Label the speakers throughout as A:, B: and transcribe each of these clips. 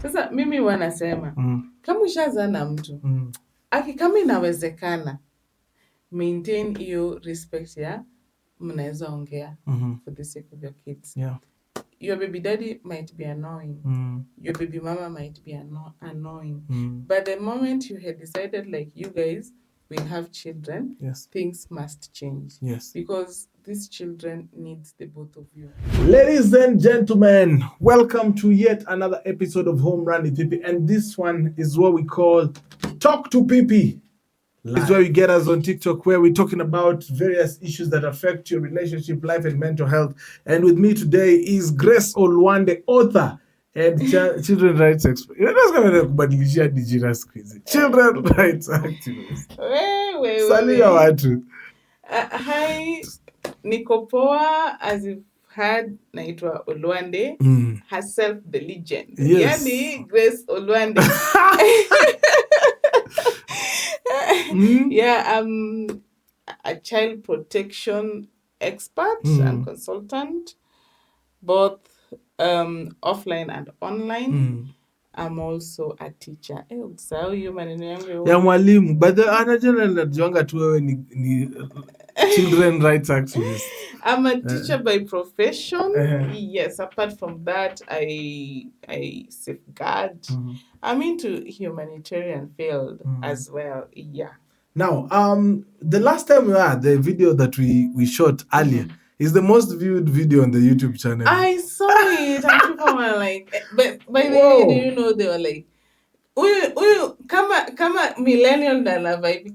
A: Sasa mimi wanasema kama ushazaa na mtu kama inawezekana maintain hiyo respect ya mnaweza ongea for the sake of your kids. Your baby daddy might be annoying. Your baby mama might be annoying. But the moment you had decided like you guys will have children, things must change. Because these children needs the both of you.
B: Ladies and gentlemen, welcome to yet another episode of Home Run with Pipi. And this one is what we call Talk to Pipi. It's where you get us on TikTok, where we're talking about various issues that affect your relationship, life, and mental health. And with me today is Grace Olwande, author and children rights expert. Children rights activist. Salia watu.
A: Hi, niko poa, as you've heard, naitwa Olwande, herself the legend. Yani Grace Olwande. Yeah, I'm a child protection expert and consultant, both offline and online. I'm also a teacher.
B: Ya mwalimu, but anajana najuanga tu wewe ni children rights activist.
A: I'm a teacher by profession. Yes, apart from that, I safeguard. I'm into humanitarian field as well. Yeah.
B: Now, the last time we had the video that we shot earlier is the most viewed video on the YouTube channel.
A: I saw it, and people were like, but by the way, do you know they were like, uyu kama millennial na vibe.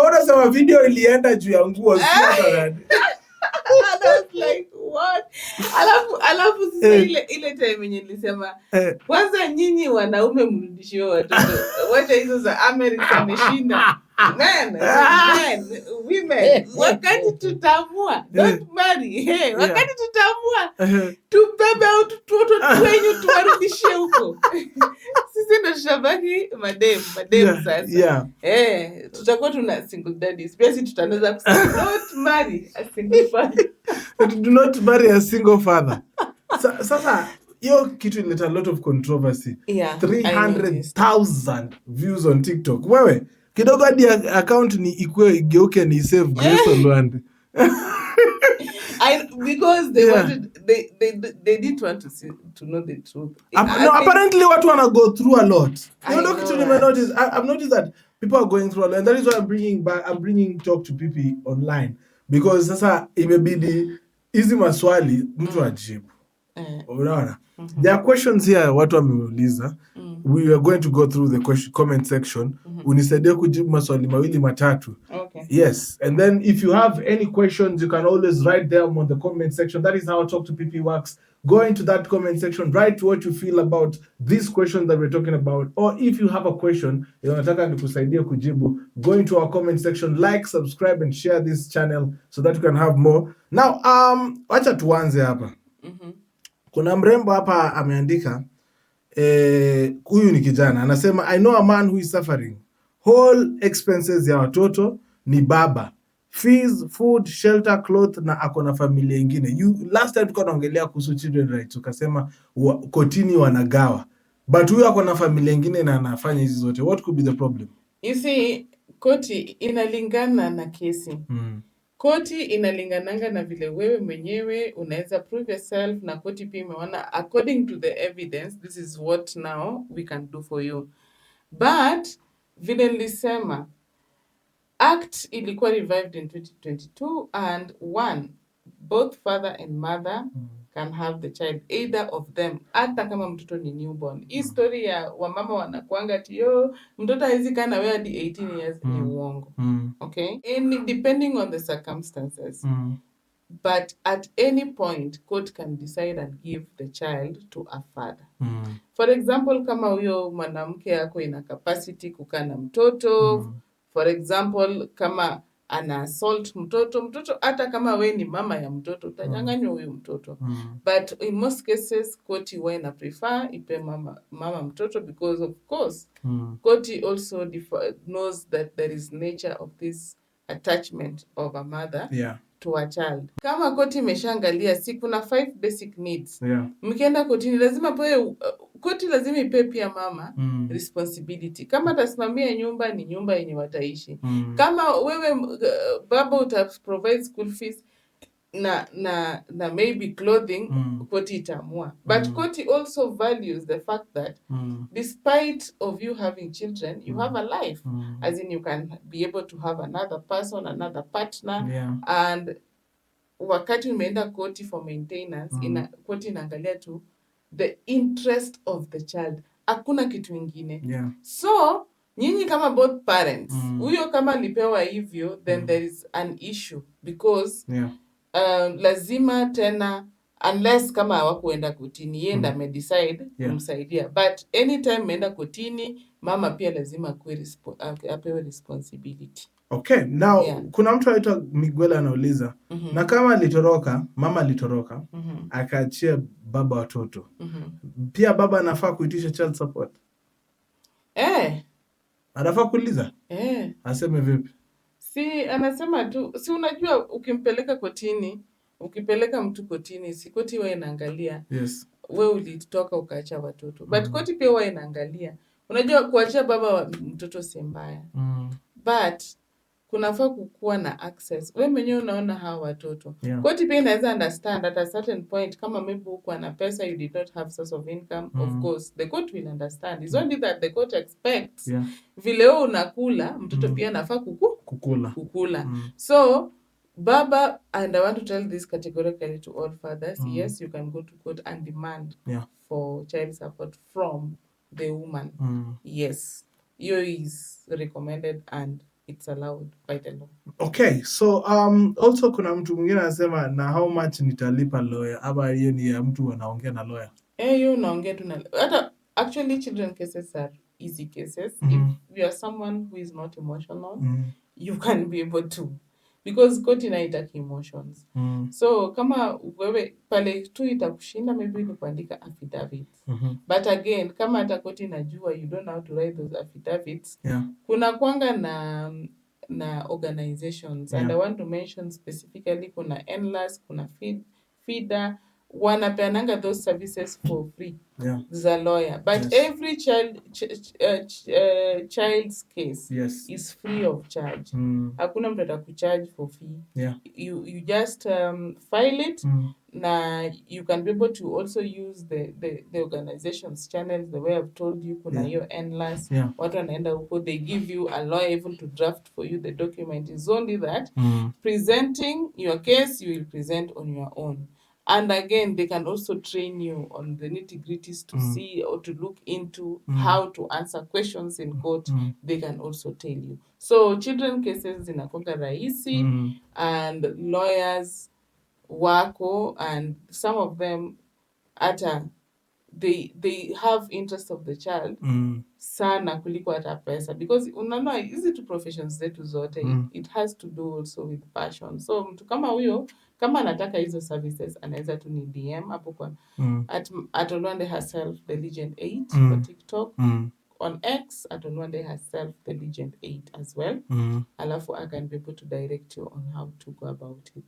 B: Unasema video ilienda juu ya nguo
A: I was like, what? Alafu sasa ile time yenye nilisema kwanza nyinyi wanaume mrudishie watoto. Wacha hizo za America ameshinda. Men, women, wakati tutamua, don't marry. Hey, wakati tutamua, tubebe au tutoto wenyu tuwarudishie huko. Sisi ndo tutabaki madem sasa. Tutakuwa tuna single daddies. Pia sisi tutaanza kusema don't marry a single father.
B: Do not marry a single father. Sasa hiyo kitu ileta a lot of controversy. 300,000 views on TikTok. Wewe kidogo hadi account ni igeuke ni save Grace Olwande.
A: Because they wanted, they didn't want to know the truth.
B: Apparently watu wana go through a lot. You know kitu nimenotice. I've noticed that people are going through a lot, and that is why I'm bringing Talk to Pipi online, because sasa imebidi hizi maswali mtu ajibu. Unaona? There are questions here watu wameuliza. We are going to go through the comment section. Unisaidie kujibu maswali mawili matatu.
A: Okay.
B: Yes. And then if you have any questions, you can always write them on the comment section. That is how Talk to Pipi works. Go into that comment section, write what you feel about these questions that we're talking about. Or if you have a question, unataka nikusaidie kujibu, go into our comment section, like, subscribe, and share this channel so that you can have more. Now, wacha tuanze hapa. Kuna mrembo hapa ameandika, huyu ni kijana, anasema, I know a man who is suffering. Whole expenses ya watoto ni baba. Fees, food, shelter, cloth, na akona familia ingine. Last time tuko naongelea kuhusu children rights, ukasema kotini wanagawa. But huyu akona familia ingine na anafanya hizi zote. What could be the problem?
A: You see, koti inalingana na kesi. Koti inalingananga na vile wewe mwenyewe unaweza prove yourself, na koti pia imeona according to the evidence, this is what now we can do for you. But vile nilisema, Act ilikuwa revived in 2022, and both father and mother can have the child, either of them, hata kama mtoto ni newborn. Hii story ya wamama wanakuanga tiyo mtoto hawezi kaa na wewe hadi 18 years ni uongo. Okay? And depending on the circumstances. But at any point, court can decide and give the child to a father. For example, kama huyo mwanamke yako ina capacity kukaa na mtoto, for example, kama ana assault mtoto hata kama we ni mama ya mtoto utanyang'anywa huyo mtoto. But in most cases, koti huwa ina prefer ipe mama mtoto, because of course, koti also knows that there is nature of this attachment of a mother to a child. Kama koti imeshaangalia si kuna 5 basic needs.
B: Yeah.
A: Mkienda kotini lazima pewe koti lazima ipe pia mama responsibility. Kama atasimamia nyumba ni nyumba yenye wataishi. Kama wewe baba uta provide school fees na maybe clothing, koti itaamua. But koti also values the fact that despite of you having children, you have a life. As in you can be able to have another person, another partner.
B: Yeah.
A: And wakati umeenda koti for maintenance, koti inaangalia tu the interest of the child. Hakuna kitu ingine.
B: Yeah.
A: So, nyinyi kama both parents, huyo kama alipewa hivyo, then there is an issue because lazima tena unless kama hawakuenda kotini yeye ndo decide kumsaidia, but anytime meenda kotini mama pia lazima apewe responsibility.
B: Okay, now kuna mtu anaitwa Miguel anauliza na kama mama alitoroka akaachia baba watoto pia baba anafaa kuitisha child support? Anafaa kuuliza? Aseme vipi?
A: Si anasema tu, si unajua ukipeleka mtu kotini, si koti huwa inaangalia.
B: Yes.
A: Wewe ulitoka ukaacha watoto. But koti pia huwa inaangalia. Unajua kuachia baba mtoto si mbaya. But kunafaa kukuwa na access. Wewe mwenyewe unaona hawa watoto. Koti pia inaweza understand at a certain point kama maybe uko na pesa, you did not have source of income, of course the court will understand. It's only that the court expects vile wewe unakula mtoto pia anafaa kukula. So baba, and I want to tell this categorically to all fathers, yes, you can go to court and demand for child support from the woman. Yes, hiyo is recommended and it's allowed by the law.
B: Okay, so also kuna mtu mwingine anasema na how much nitalipa lawyer, ama hiyo ni ya mtu anaongea na lawyer?
A: Hiyo unaongea tu na hata actually children cases are easy cases. If you are someone who is not emotional, you can be able to, because court inaitaki emotions. So kama wewe pale tu itakushinda maybe ni kuandika affidavit. But again, kama hata court inajua you don't know how to write those affidavits, kuna kwanga na organizations, and I want to mention specifically kuna NLAS, kuna FIDA, wanapeananga those services for free za lawyer. But every child's case is free of charge. Hakuna mtu atakucharge for fee. You just file it na you can be able to also use the organization's channels the way I've told you. Kuna hiyo NLAS, watu wanaenda huko, they give you a lawyer even to draft for you the document. Is only that presenting your case you will present on your own. And again, they can also train you on the nitty-gritties to see or to look into how to answer questions in court. They can also tell you. So children cases zinakuwa rahisi, and lawyers wako, and some of them hata they have interest of the child sana kuliko hata pesa, because unaona hizi two professions zetu zote it has to do also with passion. So mtu kama huyo kama anataka hizo services anaweza tu ni DM hapo kwa at Olwande herself the Legend 8 kwa TikTok, on X at Olwande herself the Legend 8 as well. Alafu I can be able to direct you on how to go about it.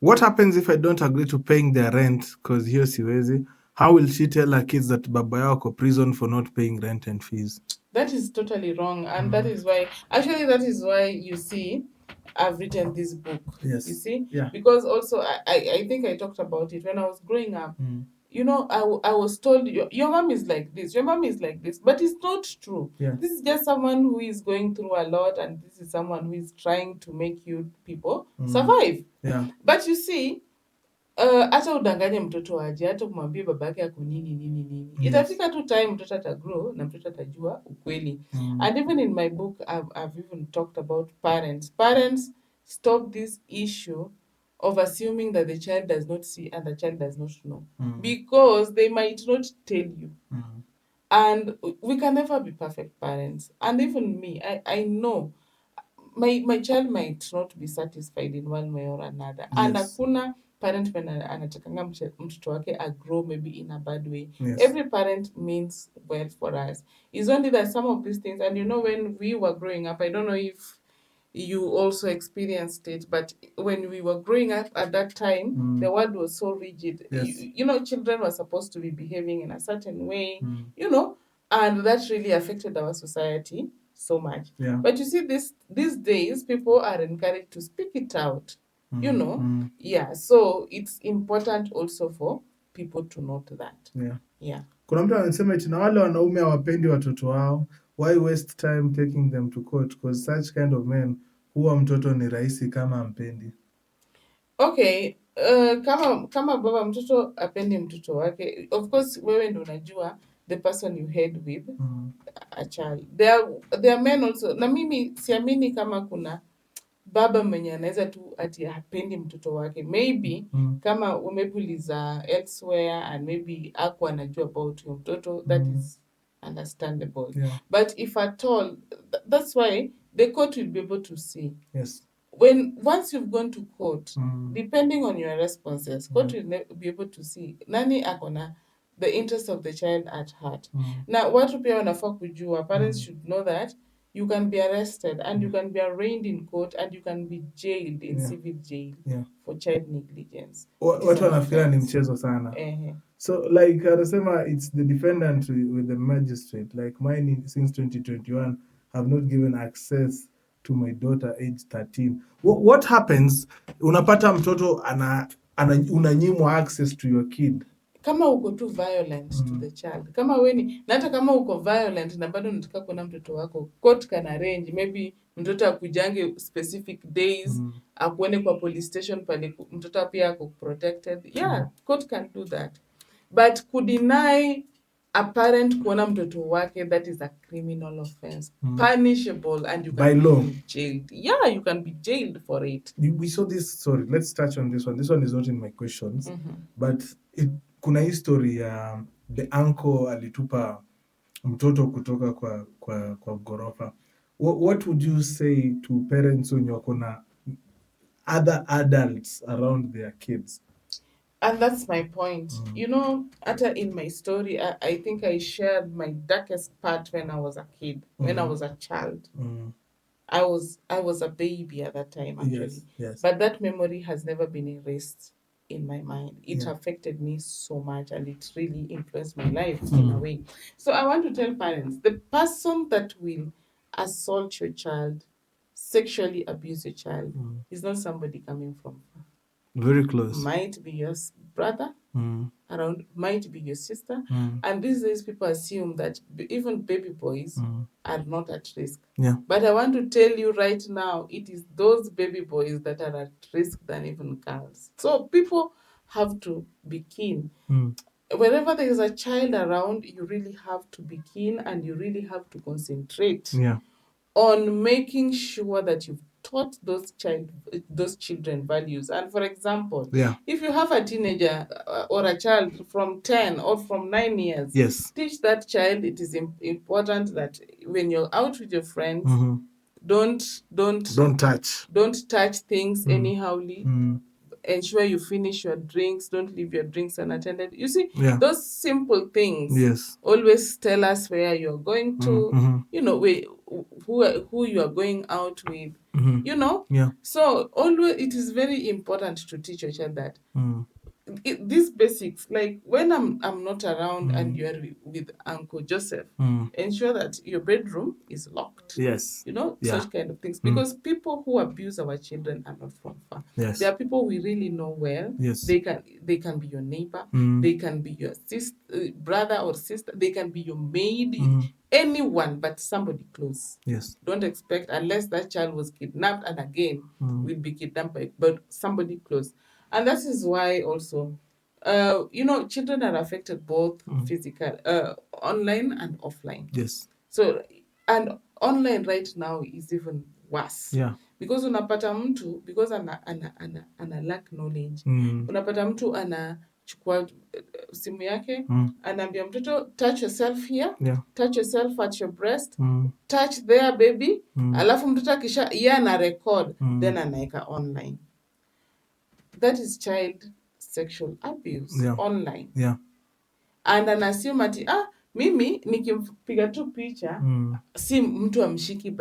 B: What happens if I don't agree to paying their rent because hiyo siwezi? How will she tell her kids that baba yao ko prison for not paying rent and fees?
A: That is totally wrong, and that is why you see I've written this book.
B: Yes.
A: You see? Yeah. Because also I think I talked about it when I was growing up. You know, I was told your mom is like this, your mom is like this, but it's not true. This is just someone who is going through a lot, and this is someone who is trying to make you people survive. But you see, hata udanganye mtoto aje, hata kumwambia babake ako nini. Itafika tu time mtoto atagrow na mtoto atajua ukweli. And even in my book I've even talked about parents stop this issue of assuming that the child does not see and the child does not know, because they might not tell you. And we can never be perfect parents, and even me, I know my child might not be satisfied in one way or another. And hakuna parent when anatakanga mtoto wake grow maybe in a bad way. Every parent means well for us. It's only that some of these things, and you know, when we were growing up, I don't know if you also experienced it. But when we were growing up at that time, the world was so rigid.
B: Yes.
A: You know, children were supposed to be behaving in a certain way, you know, and that really affected our society so much.
B: Yeah.
A: But you see, these days, people are encouraged to speak it out, you know. Yeah, so it's important also for people to note that.
B: Yeah.
A: Yeah.
B: Kuna mtu anasema eti na wale wanaume hawapendi watoto wao, why waste time taking them to court, because such kind of men huwa mtoto ni rahisi kama ampendi.
A: Okay, kama baba mtoto apendi mtoto wake, of course wewe ndo unajua the person you had with a child. There are men also, na mimi siamini kama kuna baba mwenye anaweza tu ati hapendi mtoto wake. Maybe kama umepuliza elsewhere and maybe aku anajua about your mtoto, that is understandable.
B: Yeah.
A: But if at all, that's why the court will be able to see.
B: Yes.
A: Once you've gone to court, depending on your responses, court will be able to see nani akona the interest of the child at heart. Na watu pia wanafaa kujua, parents should know that you can be arrested and you can be arraigned in court and you can be jailed in civil jail for child negligence.
B: Watu wanafikiria ni mchezo sana. So like anasema it's the defendant with the magistrate. Like mine since 2021 have not given access to my daughter age 13. What happens unapata mtoto unanyimwa access to your kid?
A: Kama uko tu violent to the child, kama weni, na hata kama uko violent na bado unataka kuona mtoto wako, court can arrange, maybe mtoto akujange specific days, akuone kwa police station pale mtoto pia ako protected. Yeah, court can do that. But kudeny a parent kuona mtoto wake, that is a criminal offense, punishable, and you can be jailed. Yeah, you can be jailed for it.
B: We saw this story. Let's touch on this one. This one is not in my questions, but kuna history ya the uncle alitupa mtoto kutoka kwa ghorofa. What would you say to parents when wako na other adults around their kids?
A: And that's my point. You know, in my story, I think I shared my darkest part when I was a kid, when I was a child. I was a baby at that time, actually.
B: Yes.
A: But that memory has never been erased in my mind. It affected me so much and it really influenced my life in a way. So I want to tell parents, the person that will assault your child, sexually abuse your child, is not somebody coming from far.
B: Very close.
A: Might be your brother, around, might be your sister. And these days people assume that even baby boys are not at risk.
B: Yeah.
A: But I want to tell you right now, it is those baby boys that are at risk than even girls. So people have to be keen. Wherever there is a child around, you really have to be keen and you really have to concentrate on making sure that you've taught those children values. And for example, if you have a teenager or a child from 10 or from 9 years, teach that child it is important that when you're out with your friends, don't touch things anyhowly. Ensure you finish your drinks. Don't leave your drinks unattended. You see, those simple things always tell us where you're going to, you know, who you are going out with, you know. So always it is very important to teach your child that these basics, like when I'm not around and you're with Uncle Joseph, ensure that your bedroom is locked. You know, such kind of things. Because people who abuse our children are not from far. There are people we really know well. They can be your neighbor. They can be your sister, brother or sister. They can be your maid. Anyone but somebody close. Don't expect, unless that child was kidnapped and again will be kidnapped but somebody close. And that is why also, you know, children are affected both physical, online and offline. So, and online right now is even worse. Because unapata mtu, because ana lack knowledge, unapata mtu anachukua simu yake, anaambia mtoto, touch yourself here, touch yourself at your breast, touch there baby, alafu mtoto akisha, ana record, then anaeka online. That is child sexual abuse online. And an assume ati, Mimi nikipiga tu picha si mtu amshiki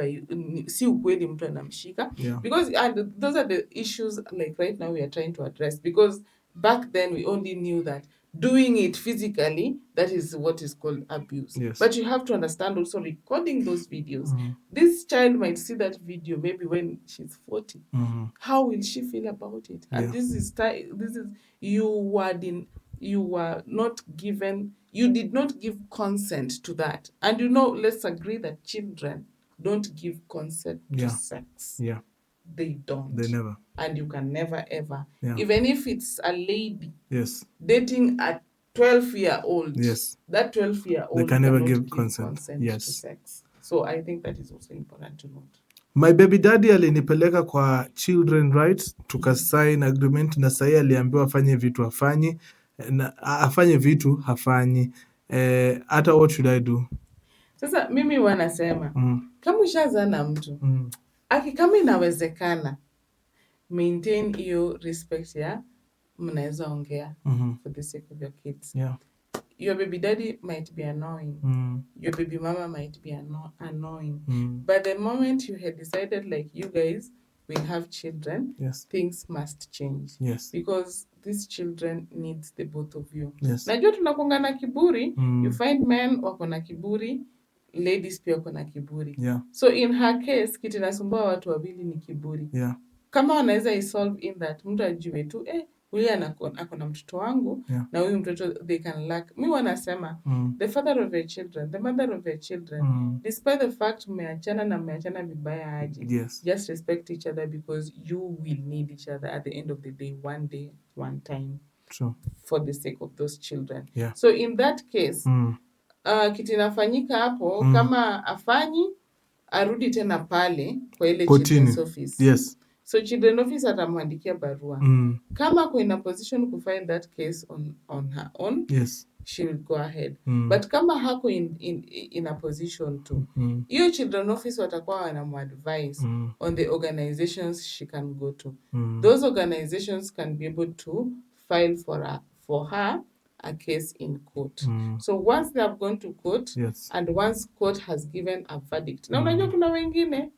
A: si ukweli mtu anamshika because and those are the issues like right now we are trying to address, because back then we only knew that doing it physically, that is what is called abuse. But you have to understand also recording those videos. This child might see that video maybe when she's 40. How will she feel about it? And this is you did not give consent to that. And let's agree that children don't give consent to sex. They don't.
B: They never.
A: And you can never ever. Even if it's a lady dating a 12-year-old, that 12-year-old
B: they can never
A: cannot
B: give consent
A: to sex. So I think that is also important to note.
B: My baby daddy alinipeleka kwa children rights, tukasign agreement, na sahi aliambiwa afanye vitu hafanyi, na afanye vitu hafanyi. Hata what should I do?
A: Sasa mimi wanasema kama ushazaa na mtu kama inawezekana, maintain hiyo respect ya mnaweza ongea for the sake of your kids. Your baby daddy might be annoying. Your baby mama might be annoying. But the moment you had decided like you guys will have children, things must change. Because these children needs the both of you. Najua tunakuanga na kiburi. You find men wako na kiburi, ladies pia wako na kiburi. So in her case, kitu inasumbua watu wawili ni kiburi. Kama wanaweza isolve in that, mtu ajue tu huyu ako na mtoto wangu na huyu mtoto they can lack. Mi wanasema the father of your children, the mother of your children, despite the fact mmeachana vibaya aje, just respect each other, because you will need each other at the end of the day, one day, one time.
B: True.
A: For the sake of those children. So in that case, kitu inafanyika hapo, kama afanyi, arudi tena pale kwa ile children's office. So children office atamwandikia barua. Kama ako in a position to file that case on her own, she will go ahead. But kama hako in a position to, hiyo children office watakuwa wanamuadvise on the organizations she can go to. Those organizations can be able to file for her a case in court. So once they have gone to court, and once court has given a verdict. Na unajua kuna wengine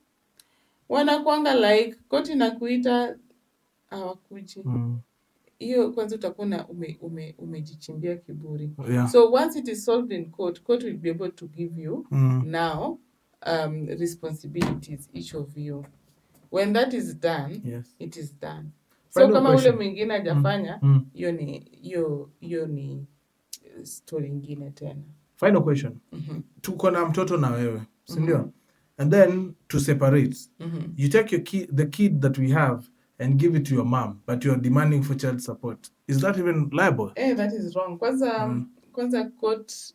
A: wanakuanga like court inakuita hawakuji. Hiyo kwanza utakuwa umejichimbia kiburi. So once it is solved in court will be able to give you now responsibilities, each of you. When that is done, it is done. So kama ule mwingine hajafanya, hiyo ni story nyingine tena.
B: Final question. Tuko na mtoto na wewe, si ndio? And then to separate. You take the kid that we have and give it to your mom, but you're demanding for child support. Is that even liable?
A: That is wrong. Kwanza court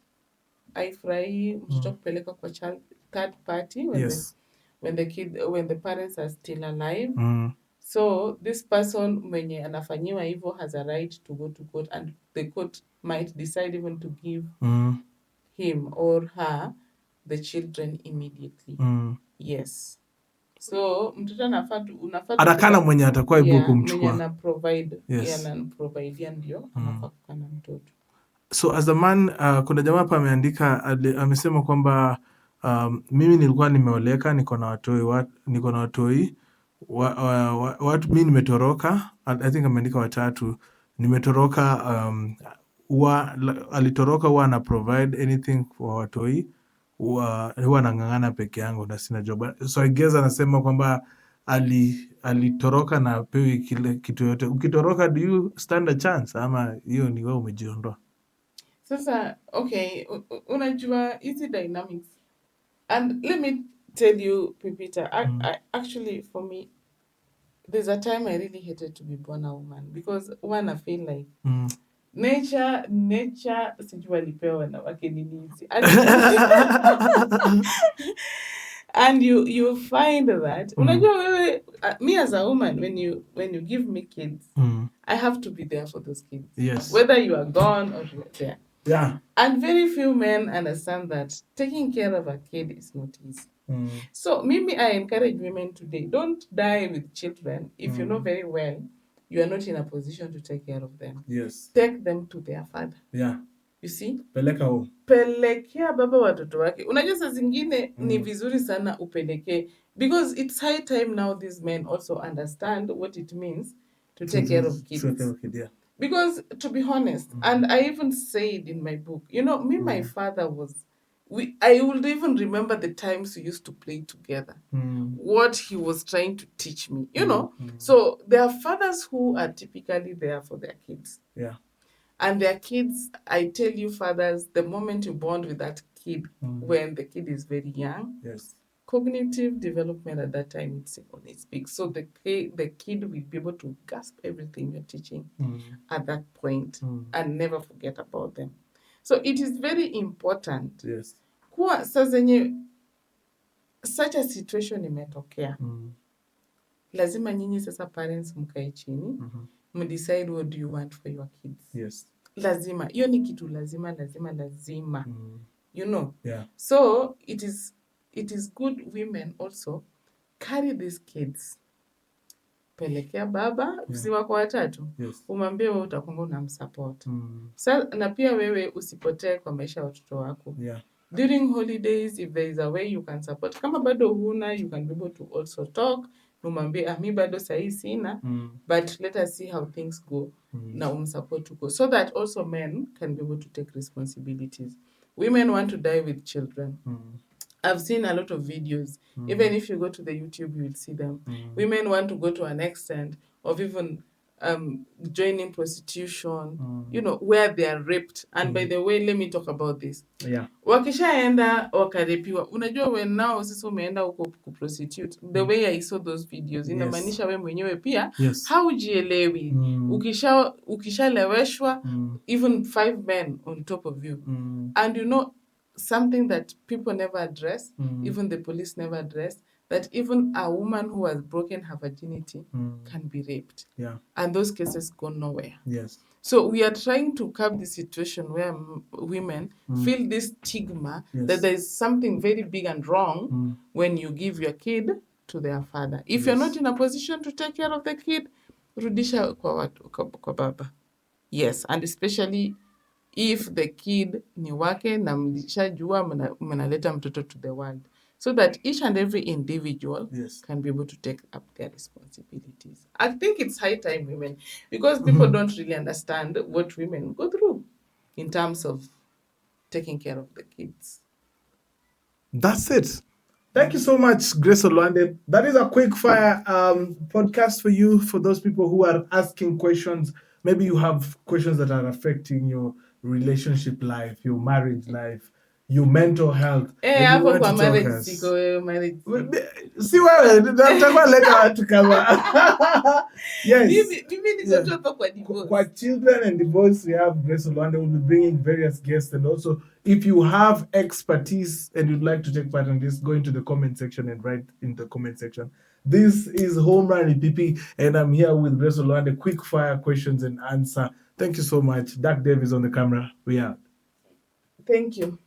A: haifurahi mtoto kupeleka kwa third party when the parents are still alive. So this person mwenye anafanyiwa hivyo has a right to go to court, and the court might decide even to give him or her the children immediately. Yes. So mtoto unafaa
B: atakana mwenye atakuwa able kumchukua.
A: Mwenye anaprovide ndio anafaa kukana mtoto.
B: So as a man, kuna jamaa hapa ameandika, amesema kwamba mimi nilikuwa nimeoleka, niko na watoi watu, mimi nimetoroka. I think ameandika watatu. Nimetoroka, alitoroka, huwa ana provide anything for watoi, huwa anang'ang'ana peke yangu na sina job. So I guess anasema kwamba alitoroka na pewi kile kitu yote. Ukitoroka, do you stand a chance, ama hiyo ni wewe umejiondoa?
A: Sasa okay, unajua hizi dynamics, and let me tell you Pipita, actually for me there's a time I really hated to be born a woman, because I feel like nature sijui alipewa wanawake nini. And you find that unajua wewe, me as a woman, when you give me kids, I have to be there for those kids, whether you are gone or you're there. And very few men understand that taking care of a kid is not easy. So maybe I encourage women today, don't die with children if you know very well you are not in a position to take care of them. Take them to their father. You see?
B: Peleka home.
A: Pelekea baba watoto wake. Unajua saa zingine ni vizuri sana upelekee, because it's high time now these men also understand what it means to take care of kids.
B: Yeah.
A: Because to be honest, and I even said in my book, you know, me, my father was, I would even remember the times we used to play together, what he was trying to teach me, you know. So there are fathers who are typically there for their kids.
B: Yeah.
A: And their kids, I tell you, fathers, the moment you bond with that kid, when the kid is very young,
B: yes,
A: cognitive development at that time, it's on its peak. So the kid will be able to grasp everything you're teaching at that point and never forget about them. So it is very important.
B: Yes.
A: Kuwa saa zenye such a situation imetokea, lazima nyinyi sasa parents mkae chini, mdecide what do you want for your kids.
B: Yes.
A: Lazima. Hiyo ni kitu lazima. You know?
B: Yeah.
A: So it is good women also carry these kids. Pelekea baba, si wako watatu.
B: Yes.
A: Umwambie wewe utakuwa unamsupport. Na pia wewe usipotee kwa maisha ya watoto wako.
B: Yeah.
A: During holidays, if there is a way you can support, kama bado huna, you can be able to also talk. Umwambie mi bado sahi sina, but let us see how things go. Na umsupport uko. So that also men can be able to take responsibilities. Women want to die with children. I've seen a lot of videos. Even if you go to the YouTube, you will see them. Women want to go to an extent of even joining prostitution, you know, where they are raped. And by the way, let me talk about this.
B: Yeah.
A: Wakishaenda wakarepiwa. Unajua when now sisi umeenda huko kuprostitute, the way I saw those videos, inamaanisha we mwenyewe pia haujielewi. Ukishaleweshwa, even 5 men on top of you. And you know, something that people never address, even the police never address, that even a woman who has broken her virginity can be raped.
B: Yeah.
A: And those cases go nowhere.
B: Yes.
A: So we are trying to curb the situation where women feel this stigma that there is something very big and wrong when you give your kid to their father. If you're not in a position to take care of the kid, rudisha kwa baba. Yes, and especially if the kid ni wake na mlishajua mnaleta mtoto to the world, so that each and every individual can be able to take up their responsibilities. I think it's high time, women, because people don't really understand what women go through in terms of taking care of the kids.
B: That's it. Thank you so much, Grace Olwande. That is a quick fire podcast for you, for those people who are asking questions. Maybe you have questions that are affecting your relationship life, your marriage life, your mental health.
A: Hapo kwa marriage siko, wewe marriage.
B: Si wewe, nitakuwa leta watu kama. Yes.
A: Mimi niko tu hapa kwa divorce.
B: Kwa children and divorce, we have Grace Olwande. We'll be bringing various guests, and also if you have expertise and you'd like to take part in this, go into the comment section and write in the comment section. This is Home Run with PP, and I'm here with Grace Olwande. Quick fire questions and answer. Thank you so much. Dark Dave is on the camera. We are.
A: Thank you.